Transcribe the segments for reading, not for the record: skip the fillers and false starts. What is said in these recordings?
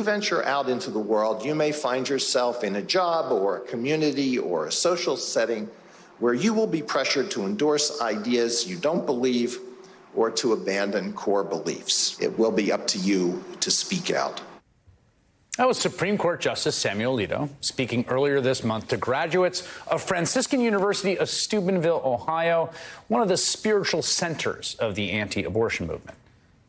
venture out into the world, you may find yourself in a job or a community or a social setting where you will be pressured to endorse ideas you don't believe or to abandon core beliefs. It will be up to you to speak out. That was Supreme Court Justice Samuel Alito speaking earlier this month to graduates of Franciscan University of Steubenville, Ohio, one of the spiritual centers of the anti-abortion movement.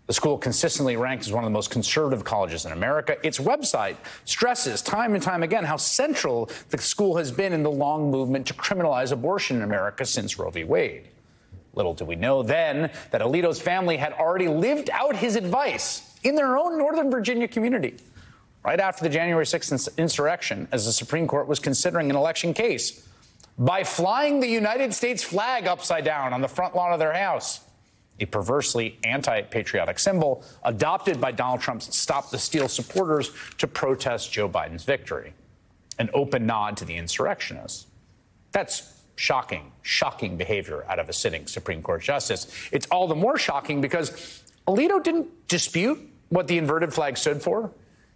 The school consistently ranked as one of the most conservative colleges in America. Its website stresses time and time again how central the school has been in the long movement to criminalize abortion in America since Roe v. Wade. Little did we know then that Alito's family had already lived out his advice in their own Northern Virginia community right after the January 6th insurrection, as the Supreme Court was considering an election case, by flying the United States flag upside down on the front lawn of their house, a perversely anti-patriotic symbol adopted by Donald Trump's Stop the Steal supporters to protest Joe Biden's victory, an open nod to the insurrectionists. That's shocking behavior out of a sitting Supreme Court justice. It's all the more shocking because Alito didn't dispute what the inverted flag stood for.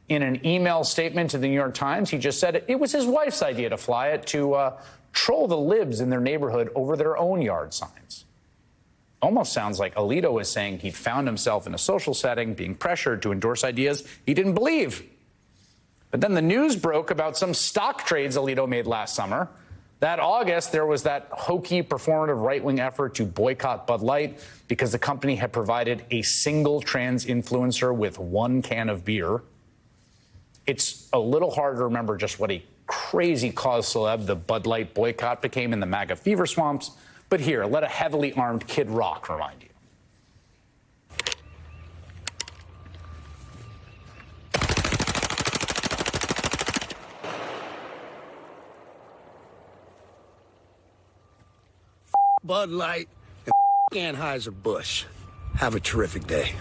In an email statement to the New York Times, he just said it was his wife's idea to fly it to troll the libs in their neighborhood over their own yard signs. Almost sounds like Alito is saying he'd found himself in a social setting being pressured to endorse ideas he didn't believe. But then the news broke about some stock trades Alito made last summer. That August, there was that hokey performative right-wing effort to boycott Bud Light because the company had provided a single trans influencer with one can of beer. It's a little hard to remember just what a crazy cause celeb the Bud Light boycott became in the MAGA fever swamps. But here, let a heavily armed Kid Rock remind you. Bud Light and Anheuser-Busch. Have a terrific day.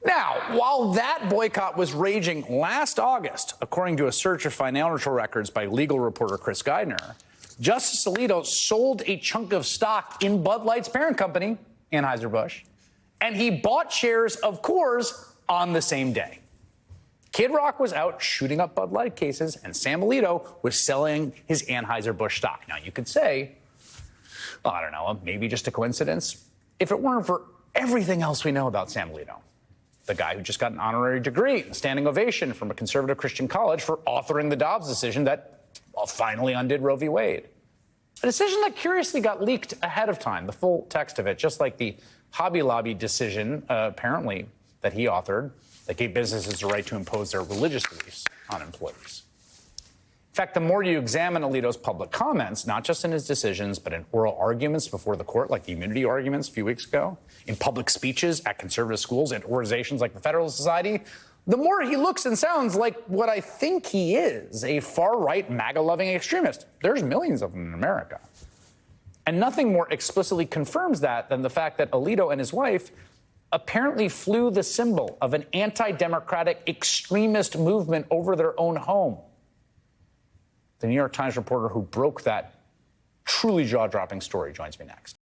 Now, while that boycott was raging last August, according to a search of financial records by legal reporter Chris Geidner, Justice Alito sold a chunk of stock in Bud Light's parent company, Anheuser-Busch, and he bought shares of Coors on the same day. Kid Rock was out shooting up Bud Light cases, and Sam Alito was selling his Anheuser-Busch stock. Now, you could say, well, I don't know, maybe just a coincidence. If it weren't for everything else we know about Sam Alito, the guy who just got an honorary degree, a standing ovation from a conservative Christian college for authoring the Dobbs decision that finally undid Roe v. Wade. A decision that curiously got leaked ahead of time, the full text of it, just like the Hobby Lobby decision, apparently, that he authored, that gave businesses the right to impose their religious beliefs on employees. In fact, the more you examine Alito's public comments, not just in his decisions, but in oral arguments before the court, like the immunity arguments a few weeks ago, in public speeches at conservative schools and organizations like the Federalist Society, the more he looks and sounds like what I think he is, a far-right, MAGA-loving extremist. There's millions of them in America. And nothing more explicitly confirms that than the fact that Alito and his wife apparently flew the symbol of an anti-democratic extremist movement over their own home. The New York Times reporter who broke that truly jaw-dropping story joins me next.